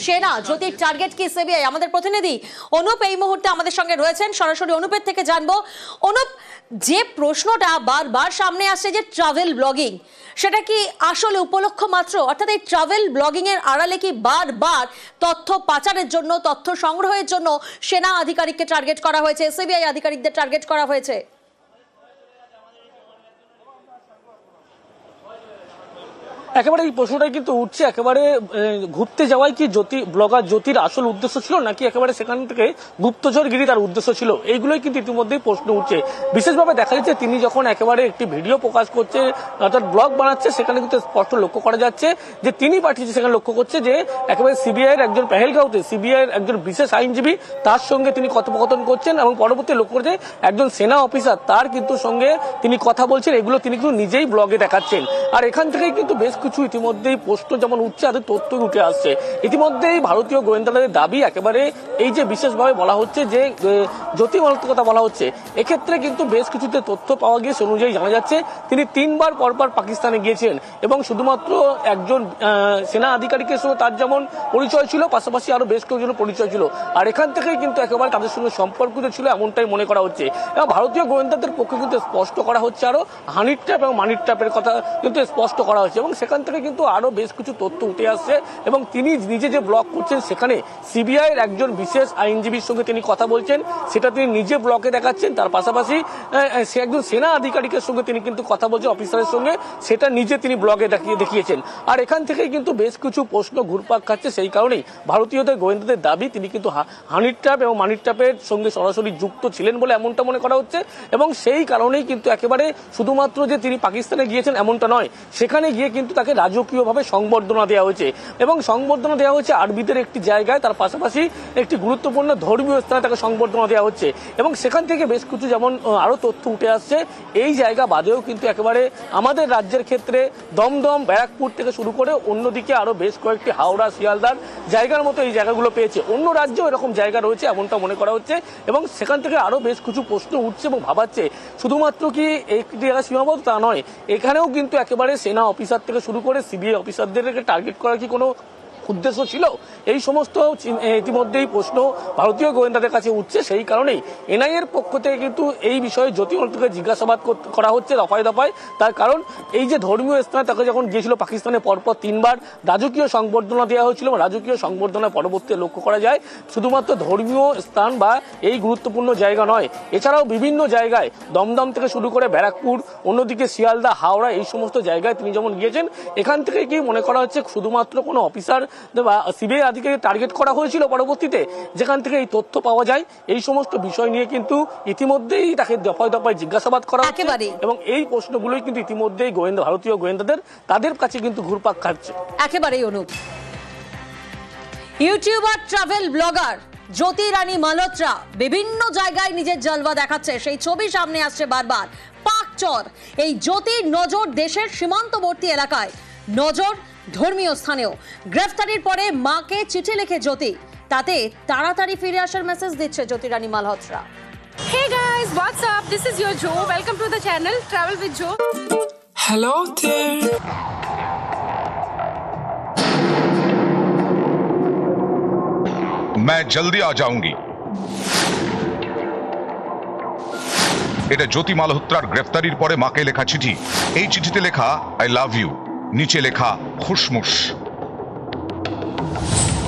সেনা জ্যোতির টার্গেট কি সিবিআই? আমাদের প্রতিনিধি অনুপ এই মুহূর্তে আমাদের সঙ্গে রয়েছেন, সরাসরি অনুপের থেকে জানবো। অনুপ, যে প্রশ্নটা বারবার সামনে আসছে যে ট্রাভেল ব্লগিং, সেটা কি আসলে উপলক্ষ মাত্র? অর্থাৎ এই ট্রাভেল ব্লগিং এর আড়ালে কি বারবার তথ্য পাচারের জন্য, তথ্য সংগ্রহের জন্য সেনা আধিকারিককে টার্গেট করা হয়েছে, সিবিআই আধিকারিকদের টার্গেট করা হয়েছে? একেবারে এই প্রশ্নটাই কিন্তু উঠছে, একেবারে ঘুরতে যাওয়াই কি ব্লগার জ্যোতির আসল উদ্দেশ্য ছিল, নাকি একেবারে সেখান থেকে গুপ্তচরগিরি তার উদ্দেশ্য ছিল? এইগুলোই কিন্তু ইতিমধ্যেই প্রশ্ন উঠছে। বিশেষভাবে দেখা যাচ্ছে তিনি যখন একেবারে একটি ভিডিও প্রকাশ করছে, অর্থাৎ ব্লগ বানাচ্ছে, সেখানে কিন্তু স্পষ্ট লক্ষ্য করা যাচ্ছে যে তিনি পাঠিয়েছে, সেখানে লক্ষ্য করছে যে একেবারে সিবিআই এর একজন পেহেলগাঁওতে সিবিআই এর একজন বিশেষ আইনজীবী, তার সঙ্গে তিনি কথোপকথন করছেন এবং পরবর্তী লক্ষ্য করছে একজন সেনা অফিসার, তার কিন্তু সঙ্গে তিনি কথা বলছেন। এগুলো তিনি কিন্তু নিজেই ব্লগে দেখাচ্ছেন। আর এখান থেকেই কিন্তু বেশ কিছু ইতিমধ্যেই প্রশ্ন যেমন উঠছে, তাদের তথ্য উঠে আসছে। ইতিমধ্যেই ভারতীয় গোয়েন্দাদের দাবি, একেবারে এই যে বিশেষভাবে বলা হচ্ছে যে জ্যোতি মালহোত্রার কথা বলা হচ্ছে, এক্ষেত্রে কিন্তু বেশ কিছুতে তথ্য পাওয়া গিয়ে সে অনুযায়ী জানা যাচ্ছে তিনি 3 বার পরপর পাকিস্তানে গিয়েছিলেন এবং শুধুমাত্র একজন সেনা আধিকারিকের সঙ্গে তার যেমন পরিচয় ছিল, পাশাপাশি আরো বেশ কয়েকজনের পরিচয় ছিল। আর এখান থেকেই কিন্তু একেবারে তাদের সঙ্গে সম্পর্কিত ছিল এমনটাই মনে করা হচ্ছে। এবং ভারতীয় গোয়েন্দাদের পক্ষে কিন্তু স্পষ্ট করা হচ্ছে আরো হানি ট্র্যাপ এবং মানি ট্র্যাপের কথা কিন্তু স্পষ্ট করা হচ্ছে এবং সেখান থেকে কিন্তু আরো বেশ কিছু তথ্য উঠে আসছে। এবং তিনি নিজে যে ব্লগ করছেন, সেখানে সিবিআই এর একজন বিশেষ আইনজীবীর সঙ্গে তিনি কথা বলছেন, সেটা তিনি নিজে ব্লগে দেখাচ্ছেন। তার পাশাপাশি সে একজন সেনা আধিকারিকের সঙ্গে তিনি কিন্তু কথা বলছেন, অফিসারের সঙ্গে, সেটা নিজে তিনি ব্লগে দেখিয়েছেন। আর এখান থেকেই কিন্তু বেশ কিছু প্রশ্ন ঘুরপাক খাচ্ছে। সেই কারণেই ভারতীয়দের গোয়েন্দাদের দাবি তিনি কিন্তু হানি ট্র্যাপ এবং মানি ট্র্যাপের সঙ্গে সরাসরি যুক্ত ছিলেন বলে এমনটা মনে করা হচ্ছে। এবং সেই কারণেই কিন্তু একেবারে শুধুমাত্র যে তিনি পাকিস্তানে গিয়েছেন এমনটা নয়, সেখানে গিয়ে কিন্তু তাকে রাজকীয়ভাবে সংবর্ধনা দেওয়া হয়েছে এবং সংবর্ধনা দেওয়া হয়েছে আরবিদের একটি জায়গায়, তার পাশাপাশি একটি গুরুত্বপূর্ণ ধর্মীয় স্থানে তাকে সংবর্ধনা দেওয়া হচ্ছে। এবং সেখান থেকে বেশ কিছু যেমন আরো তথ্য উঠে আসছে, এই জায়গা বাদেও কিন্তু একেবারে আমাদের রাজ্যের ক্ষেত্রে দমদম, ব্যারাকপুর থেকে শুরু করে অন্যদিকে আরো বেশ কয়েকটি হাওড়া, শিয়ালদার জায়গার মতো এই জায়গাগুলো পেয়েছে। অন্য রাজ্যেও এরকম জায়গা রয়েছে এমনটা মনে করা হচ্ছে এবং সেখান থেকে আরো বেশ কিছু প্রশ্ন উঠছে এবং ভাবাচ্ছে শুধুমাত্র কি একটি জায়গা সীমাবদ্ধ তা নয়, এখানেও কিন্তু একেবারে সেনা অফিসার থেকে শুরু করে সিবিআই অফিসারদেরকে টার্গেট করার কি কোনো উদ্দেশ্য ছিল? এই সমস্ত ইতিমধ্যেই প্রশ্ন ভারতীয় গোয়েন্দাদের কাছে উঠছে। সেই কারণেই এনআইএ এর পক্ষ থেকে কিন্তু এই বিষয়ে জ্যোতি মালহোত্রাকে জিজ্ঞাসাবাদ করা হচ্ছে দফায় দফায়। তার কারণ এই যে ধর্মীয় স্থানে তাকে যখন গিয়েছিল পাকিস্তানে, পরপর 3 বার রাজকীয় সংবর্ধনা দেওয়া হয়েছিল এবং রাজকীয় সংবর্ধনার পরবর্তী লক্ষ্য করা যায় শুধুমাত্র ধর্মীয় স্থান বা এই গুরুত্বপূর্ণ জায়গা নয়, এছাড়াও বিভিন্ন জায়গায় দমদম থেকে শুরু করে ব্যারাকপুর, অন্যদিকে শিয়ালদা, হাওড়া, এই সমস্ত জায়গায় তিনি যেমন গিয়েছেন। এখান থেকে কি মনে করা হচ্ছে শুধুমাত্র কোনো অফিসার বা সিবিআই আধিকারিক টার্গেট করা হয়েছিল পরবর্তীতে, যেখান থেকে এই তথ্য পাওয়া যায়। এই সমস্ত বিষয় নিয়ে কিন্তু ইতিমধ্যেই তাকে দফায় দফায় জিজ্ঞাসাবাদ করা হচ্ছে এবং এই প্রশ্নগুলোই কিন্তু ইতিমধ্যেই ভারতীয় গোয়েন্দাদের তাদের কাছে কিন্তু ঘুরপাক খাচ্ছে। একেবারেই অনুপ। ইউটিউবার, ট্রাভেল ব্লগার জ্যোতি রানী মালহোত্রা বিভিন্ন জায়গায় নিজের জলওয়া দেখাচ্ছে, সেই ছবি সামনে আসছে বারবার। পাকচর, এই জ্যোতির নজর দেশের সীমান্তবর্তী এলাকায়, নজর ধর্মীয় স্থানেও। গ্রেফতারির পরে মাকে চিঠি লিখে জ্যোতি, তাতে তাড়াতাড়ি ফিরে আসার মেসেজ দিচ্ছে জ্যোতি রানী Malhotra. Hey guys, what's up? This is your Joe. Welcome to the channel Travel with Joe. Hello there. मैं जल्दी आ जाऊंगी। এটা জ্যোতি মালহোত্রার গ্রেফতারির পরে মাকে লেখা চিঠি। এই চিঠিতে লেখা আই লাভ ইউ, নিচে লেখা খুশমুশ।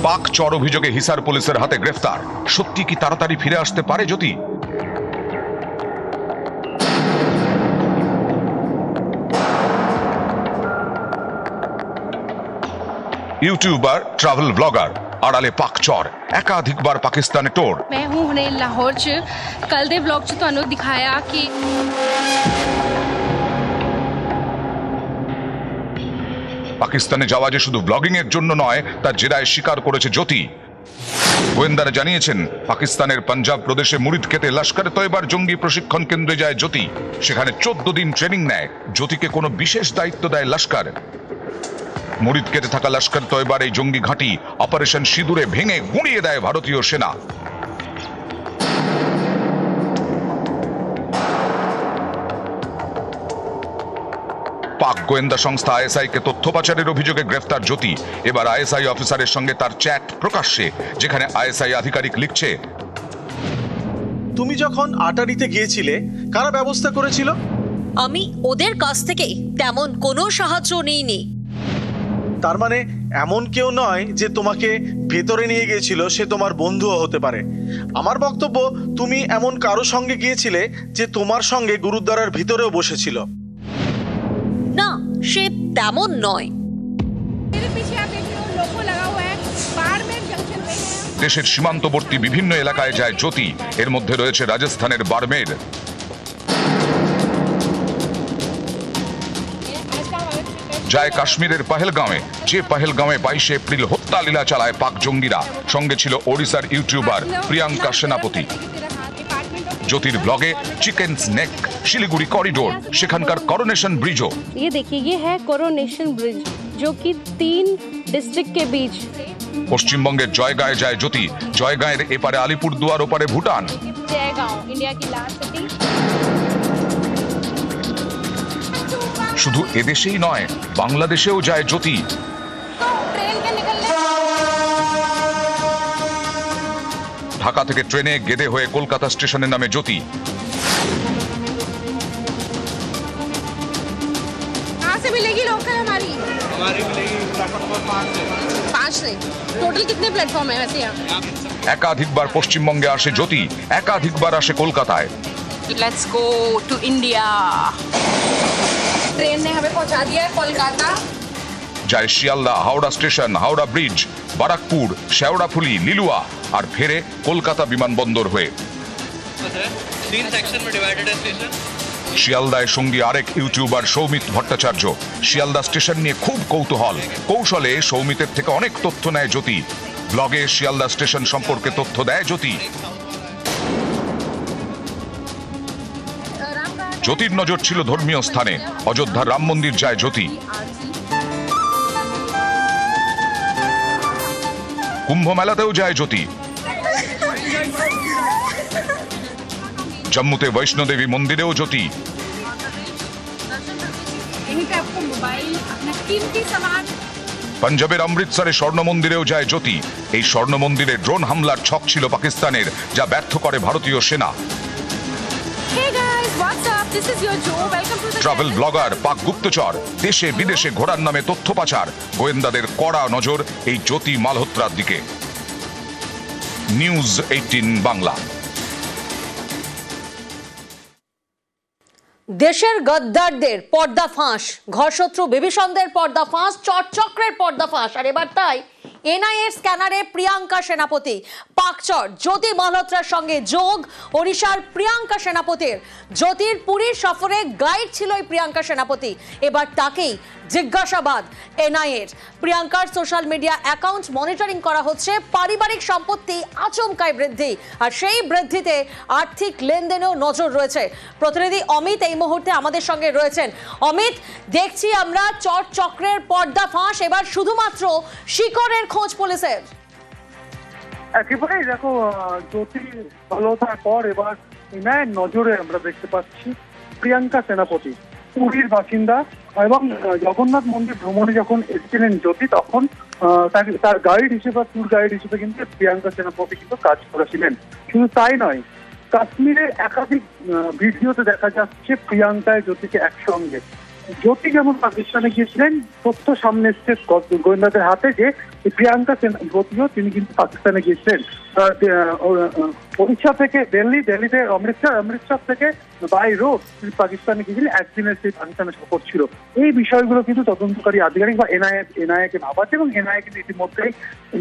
পাক চর অভিযোগে হিসার পুলিশের হাতে গ্রেফতার। সত্যি কি তাড়াতাড়ি ফিরে আসতে পারে জ্যোতি? ইউটিউবার, ট্রাভেল ব্লগার, আড়ালে পাকচর, একাধিকবার পাকিস্তানে টোর। मैं हूं हुने लाहौर च कल दे ब्लॉग च ਤੁਹਾਨੂੰ ਦਿਖਾਇਆ कि পাকিস্তানে যাওয়া যে শুধু ব্লগিং এর জন্য নয়, তার জেরায় স্বীকার করেছে জ্যোতি। গোয়েন্দারা জানিয়েছেন পাকিস্তানের পাঞ্জাব প্রদেশে মুরিদক্ষেতে লস্কর তৈবার জঙ্গি প্রশিক্ষণ কেন্দ্রে যায় জ্যোতি। সেখানে 14 দিন ট্রেনিং নেয়। জ্যোতিকে কোনো বিশেষ দায়িত্ব দেয় লস্কর। মুরিদক্ষেতে থাকা লস্কর তৈবার এই জঙ্গি ঘাঁটি অপারেশন সিঁদুরে ভেঙে গুঁড়িয়ে দেয় ভারতীয় সেনা। পাক গোয়েন্দা সংস্থা আইএসআই কে তথ্য পাচারের অভিযোগে গ্রেফতার জ্যোতি। এবার আইএসআই অফিসারের সঙ্গে তার চ্যাট প্রকাশ্যে, যেখানে আইএসআই আধিকারিক লিখছে, তুমি যখন আটারিতে গিয়েছিলে কারা ব্যবস্থা করেছিল? আমি ওদের কাছ থেকে তেমন কোনো সাহায্য নিইনি। তার মানে এমন কেউ নয় যে তোমাকে ভেতরে নিয়ে গিয়েছিল, সে তোমার বন্ধুও হতে পারে। আমার বক্তব্য, তুমি এমন কারো সঙ্গে গিয়েছিলে যে তোমার সঙ্গে গুরুদ্বারার ভিতরেও বসেছিল। না, সে তেমন নয়। मेरे पीछे आप देख रहे हो लोगो लगा हुआ है, बाड़मेर जंक्शन पे है। দেশের সীমান্তবর্তী বিভিন্ন এলাকায় যায় জ্যোতি। এর মধ্যে রয়েছে রাজস্থানের বাড়মের, যায় কাশ্মীরের পাহেলগাঁওয়ে, যে পাহেলগাঁওয়ে 22 এপ্রিল হত্যা লীলা চালায় পাক জঙ্গিরা। সঙ্গে ছিল ওড়িশার ইউটিউবার প্রিয়াঙ্কা সেনাপতি। জ্যোতির ব্লগে চিকেন স্নেক, শিলিগুড়ি করিডোর, সেখানকার করোনেশন ব্রিজও। ये देखिए, ये है कोरोनेशन ब्रिज जो कि 3 डिस्ट्रिक्ट के बीच। পশ্চিমবঙ্গের জয়গাঁয়ে যায় জ্যোতি। জয়গাঁয়ের এপারে আলিপুরদুয়ার, ওপারে ভুটান। जयगांव इंडिया की लास्ट सिटी। শুধু এদেশেই নয়, বাংলাদেশেও যায় জ্যোতি। तो ट्रेन के निकलने ঢাকা থেকে ট্রেনে গেদে হয়ে কলকাতা স্টেশনে নামে জ্যোতি। कहाँ से मिलेगी लोकल हमारी मिलेगी प्लेटफॉर्म नंबर 5 से। टोटल कितने प्लेटफॉर्म है वैसे यहाँ? একাধিকবার পশ্চিমবঙ্গে আসে জ্যোতি, একাধিকবার আসে কলকাতায়। Let's go to India. Train ने हमें पहुँचा दिया है कोलकाता। যায় শিয়ালদা, হাওড়া স্টেশন, হাওড়া ব্রিজ, বারাকপুর, শেওড়াফুলি, লিলুয়া, আর ফেরে কলকাতা বিমানবন্দর হয়ে। 3 सेक्शन में डिवाइडेड है स्टेशन। শিয়ালদায় সঙ্গী আরেক ইউটিউবার সৌমিত ভট্টাচার্য। শিয়ালদা স্টেশন নিয়ে খুব কৌতূহল। কৌশলে সৌমিতের থেকে অনেক তথ্য নেয় জ্যোতি। ব্লগে শিয়ালদা স্টেশন সম্পর্কে তথ্য দেয় জ্যোতি। জ্যোতির নজর ছিল ধর্মীয় স্থানে। অযোধ্যার রাম মন্দির যায় জ্যোতি। কুম্ভ মেলাতেও যায় জ্যোতি। জম্মুতে বৈষ্ণোদেবী মন্দিরেও জ্যোতি। यहीं पे आपको मोबाइल, अपना कीमती सामान। পাঞ্জাবের অমৃতসরে স্বর্ণ মন্দিরেও যায় জ্যোতি। এই স্বর্ণ মন্দিরে ড্রোন হামলার ছক ছিল পাকিস্তানের, যা ব্যর্থ করে ভারতীয় সেনা। Hey guys, what's up? This is your Joe. Welcome to the travel channel. Blogger, পাক গুপ্তচর, দেশে বিদেশে ঘোরার নামে তথ্য পাচার। গোয়েন্দাদের কড়া নজর এই জ্যোতি মালহোত্রার দিকে। নিউজ 18 বাংলা। দেশের গদ্দারদের পর্দাফাঁস, ঘরশত্রু বিভীষণদের পর্দাফাঁস, চক্রের পর্দাফাঁস, আর এবার তাই এনআইএ স্ক্যানারে প্রিয়াঙ্কা সেনাপতি। পাকচর জ্যোতি মালহোত্রার সঙ্গে যোগ ওড়িশার প্রিয়াঙ্কা সেনাপতির। জ্যোতির পুরীর সফরে গাইড ছিল এই প্রিয়াঙ্কা সেনাপতি। এবার তাকেই জিজ্ঞাসাবাদ এনআইএর। প্রিয়াঙ্কার সোশ্যাল মিডিয়া অ্যাকাউন্ট মনিটরিং করা হচ্ছে। পারিবারিক সম্পত্তি আচমকায় বৃদ্ধি, আর সেই বৃদ্ধিতে আর্থিক লেনদেনেও নজর রয়েছে। প্রতিনিধি অমিত এই মুহূর্তে আমাদের সঙ্গে রয়েছেন। অমিত, দেখছি আমরা চক্রের পর্দাফাঁস, এবার শুধুমাত্র শিকড়ের খোঁজ পুলিশের। একেবারেই দেখো, জ্যোতি মালহোত্রার পর এবার এনআইএর নজরে আমরা দেখতে পাচ্ছি প্রিয়াঙ্কা সেনাপতি, পুরীর বাসিন্দা, এবং জগন্নাথ মন্দির ভ্রমণে যখন এসেছিলেন জ্যোতি, তখন তার গাইড হিসেবে, ট্যুর গাইড হিসেবে কিন্তু প্রিয়াঙ্কা সেনাপতি কিন্তু কাজ করেছিলেন। শুধু তাই নয়, কাশ্মীরের একাধিক ভিডিওতে দেখা যাচ্ছে প্রিয়াঙ্কায় জ্যোতিকে একসঙ্গে। জ্যোতি যেমন পাকিস্তানে গিয়েছিলেন, তথ্য সামনে এসছে গোয়েন্দাদের হাতে যে প্রিয়াঙ্কা জ্যোতিও তিনি কিন্তু পাকিস্তানে গিয়েছিলেন। ওড়িশা থেকে দিল্লিতে অমৃতসর থেকে বাই রোড তিনি পাকিস্তানে গিয়েছিলেন। একদিনের সেই পাকিস্তানের সফর ছিল। এই বিষয়গুলো কিন্তু তদন্তকারী আধিকারিক বা এনআইএকে ভাবাচ্ছে, এবং এনআইএ কিন্তু ইতিমধ্যেই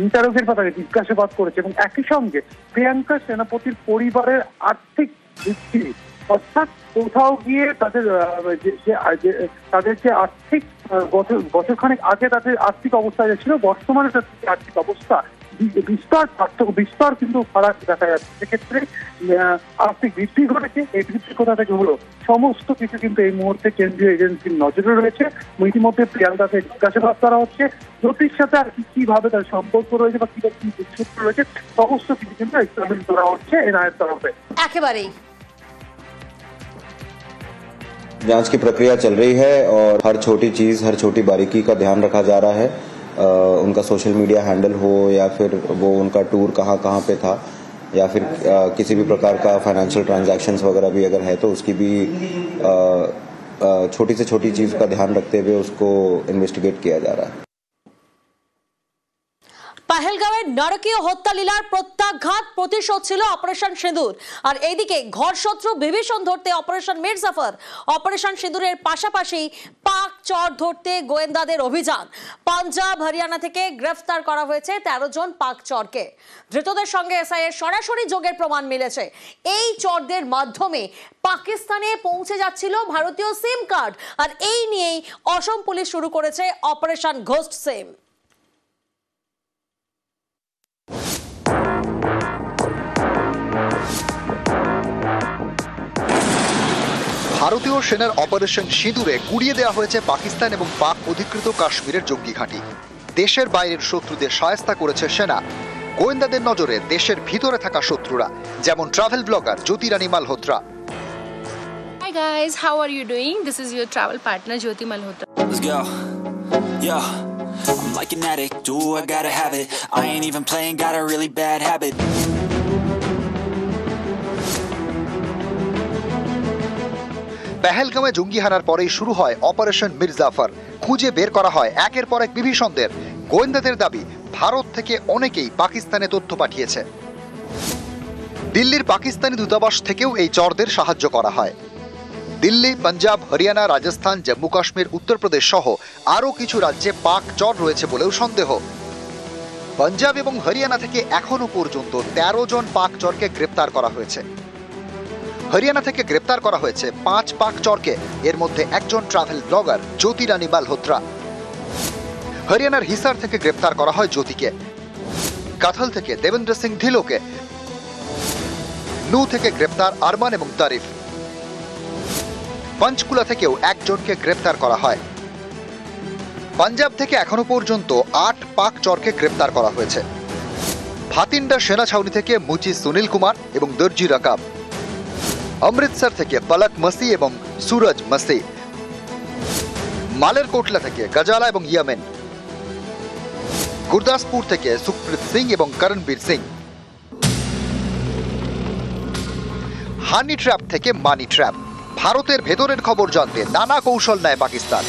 ইন্টারোগের পাতাকে জিজ্ঞাসাবাদ করেছে। এবং একই সঙ্গে প্রিয়াঙ্কা সেনাপতির পরিবারের আর্থিক ভিত্তি, অর্থাৎ কোথাও গিয়ে তাদের যে আর্থিক বছরখানেক আগে তাদের আর্থিক অবস্থা যে ছিল, বর্তমানে তাদের আর্থিক অবস্থা বিস্তর কিন্তু ফারাক দেখা যাচ্ছে। সেক্ষেত্রে আর্থিক বৃদ্ধি ঘটেছে। এই বৃদ্ধি কোথা থেকে হলো, সমস্ত কিছু কিন্তু এই মুহূর্তে কেন্দ্রীয় এজেন্সির নজরে রয়েছে। ইতিমধ্যে প্রিয়াঙ্কাকে জিজ্ঞাসাবাদ করা হচ্ছে। জ্যোতির সাথে আর কিভাবে তার সম্পর্ক রয়েছে বা কিভাবে কি সূত্র রয়েছে, সমস্ত কিছু কিন্তু এক্সামিন করা হচ্ছে এনআইএর তরফে। একেবারেই जांच की प्रक्रिया चल रही है और हर छोटी चीज, हर छोटी बारीकी का ध्यान रखा जा रहा है। उनका सोशल मीडिया हैंडल हो या फिर वो उनका टूर कहाँ कहाँ पे था या फिर किसी भी प्रकार का फाइनेंशियल ट्रांजैक्शंस वगैरह भी अगर है तो उसकी भी छोटी से छोटी चीज का ध्यान रखते हुए उसको इन्वेस्टिगेट किया जा रहा है। পাহেলগাঁওয়ের নারকীয় হত্যালীলার প্রত্যাঘাত প্রতিশোধ ছিল অপারেশন সিঁদুর। আর এইদিকে ঘর শত্রু বিভীষণ ধরতে অপারেশন মির্জাফর, অপারেশন সিঁদুরের পাশাপাশি পাক চর ধরতে গোয়েন্দাদের অভিযান। পাঞ্জাব হরিয়ানা থেকে গ্রেফতার করা হয়েছে 13 জন পাক চরকে। ধৃতদের সঙ্গে এসআইয়ের সরাসরি যোগের প্রমাণ মিলেছে। এই চরদের মাধ্যমে পাকিস্তানে পৌঁছে যাচ্ছিল ভারতীয় সিম কার্ড। আর এই নিয়েই অসম পুলিশ শুরু করেছে অপারেশন ঘোস্ট সিম। ভারতীয় সেনার অপারেশন সিঁদুরে গুড়িয়ে দেওয়া হয়েছে পাকিস্তান এবং পাক অধিকৃত কাশ্মীরের জঙ্গি ঘাঁটি। দেশের বাইরের শত্রুদের সহায়তা করেছে সেনা। গোয়েন্দাদের নজরে দেশের ভিতরে থাকা শত্রুরা, যেমন travel blogger Jyoti Rani Malhotra. Hi guys, how are you doing? This is your travel partner Jyoti Malhotra. Let's go. Yeah. I'm like an addict, do I gotta have it. I ain't even playing, got a really bad habit. পেহেলগাঁওয়ে জঙ্গি হানার পরেই শুরু হয় operation Mir Jafar. খুঁজে বের করা হয় একের পর এক বিভীষণদের। গোয়েন্দাদের দাবি ভারত থেকে অনেকেই পাকিস্তানে তথ্য পাঠিয়েছে। দিল্লির পাকিস্তানি দূতাবাস থেকেও এই চরদের সাহায্য করা হয়। দিল্লি, পাঞ্জাব, হরিয়ানা, রাজস্থান, জম্মু কাশ্মীর, উত্তরপ্রদেশ সহ আরও কিছু রাজ্যে পাক চর রয়েছে বলেও সন্দেহ। পাঞ্জাব এবং হরিয়ানা থেকে এখনো পর্যন্ত 13 জন পাক চরকে গ্রেপ্তার করা হয়েছে। হরিয়ানা থেকে গ্রেপ্তার করা হয়েছে 5 পাক চরকে, এর মধ্যে একজন ট্রাভেল ব্লগার জ্যোতি রানী মালহোত্রা। হরিয়ানার হিসার থেকে গ্রেপ্তার করা হয় জ্যোতিকে। কাথল থেকে দেবেন্দ্র সিং ঢিলোকে। নু থেকে গ্রেপ্তার আরমান এবং তারিফ। পঞ্চকুলা থেকেও একজনকে গ্রেপ্তার করা হয়। পাঞ্জাব থেকে এখনো পর্যন্ত 8 পাক চরকে গ্রেপ্তার করা হয়েছে। ভাতিন্ডা সেনা ছাউনি থেকে মুচি সুনীল কুমার এবং দর্জি রাকাব। অমৃতসর থেকে পলক মাসি এবং সুরজ মাসি। মালেরকোটলা থেকে গজালা এবং ইয়ামেন। গুরদাসপুর থেকে সুখপ্রীত সিং এবং করণবীর সিং। হানি ট্র্যাপ থেকে মানি ট্র্যাপ। ভারতের ভেতরের খবর জানতে নানা কৌশল নেয় পাকিস্তান।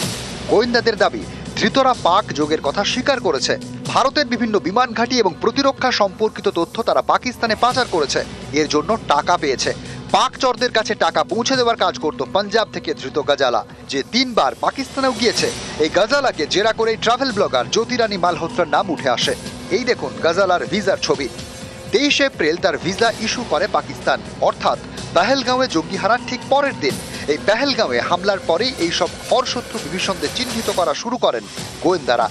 গোয়েন্দাদের দাবি ধৃতরা পাক যোগের কথা স্বীকার করেছে। ভারতের বিভিন্ন বিমান ঘাঁটি এবং প্রতিরক্ষা সম্পর্কিত তথ্য তারা পাকিস্তানে পাচার করেছে। এর জন্য টাকা পেয়েছে। পাক চরদের কাছে টাকা পৌঁছে দেওয়ার কাজ করত পাঞ্জাব থেকে ধৃত গজালা, যে 3 বার পাকিস্তানেও গিয়েছে। এই গজালাকে জেরা করে ট্রাভেল ব্লগার জ্যোতি রানী মালহোত্রার নাম উঠে আসে। এই দেখুন গজালার ভিসার ছবি। 23 এপ্রিল তার ভিসা ইস্যু করে পাকিস্তান, অর্থাৎ পেহেলগাঁওয়ে জঙ্গি হানার ঠিক পরের দিন। এই পেহেলগাঁওয়ে হামলার পরেই এইসব হরশত্রু বিভীষণদের চিহ্নিত করা শুরু করেন গোয়েন্দারা।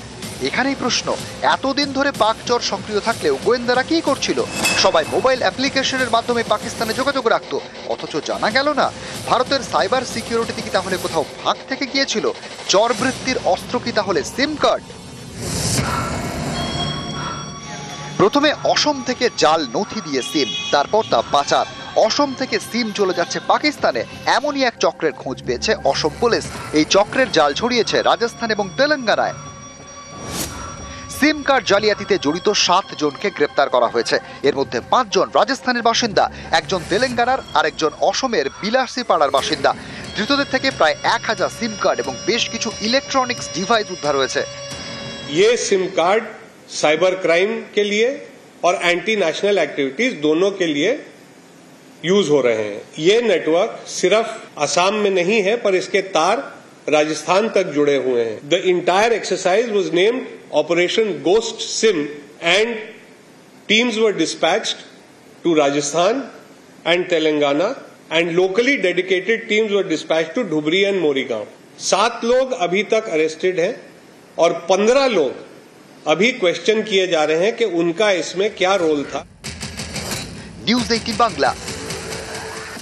এখানেই প্রশ্ন, এতদিন ধরে পাক চর সক্রিয় থাকলেও গোয়েন্দারা কি করছিল? সবাই মোবাইল অ্যাপ্লিকেশনের মাধ্যমে পাকিস্তানে যোগাযোগ রাখত, অথচ জানা গেল না ভারতের সাইবার সিকিউরিটি কি তাহলে কোথাও ফাঁক থেকে গিয়েছিল? চর বৃত্তির অস্ত্র কি তাহলে সিম কার্ড? প্রথমে অসম থেকে জাল নথি দিয়ে সিম, তারপর তা পাচার। অসম থেকে সিম চলে যাচ্ছে পাকিস্তানে, এমনই এক চক্রের খোঁজ পেয়েছে অসম পুলিশ। এই চক্রের জাল ছড়িয়েছে রাজস্থান এবং তেলেঙ্গানায়। সিম কার্ড জালিয়াতিতে জড়িত 7 জনকে গ্রেপ্তার করা হয়েছে। এর মধ্যে 5 জন রাজস্থানের বাসিন্দা, একজন তেলেঙ্গানার, আরেকজন অসমের বিলাসীপাড়ার বাসিন্দা। ধৃতদের থেকে প্রায় 1000 সিম কার্ড এবং বেশ কিছু ইলেকট্রনিক্স ডিভাইস উদ্ধার হয়েছে। ये सिम कार्ड साइबर क्राइम के लिए और एंटी नेशनल एक्टिविटीज दोनों के लिए यूज हो रहे हैं। ये नेटवर्क सिर्फ असम में नहीं है, पर इसके तार राजस्थान तक जुड़े हुए हैं। The entire exercise was named operation ghost SIM and teams were dispatched to Rajasthan and Telangana and locally dedicated teams were dispatched to Dhubri and Morigaon. 7 लोग अभी तक अरेस्टेड हैं और 15 लोग अभी क्वेश्चन किए जा रहे हैं कि उनका इसमें क्या रोल था। न्यूज 18 बांग्ला।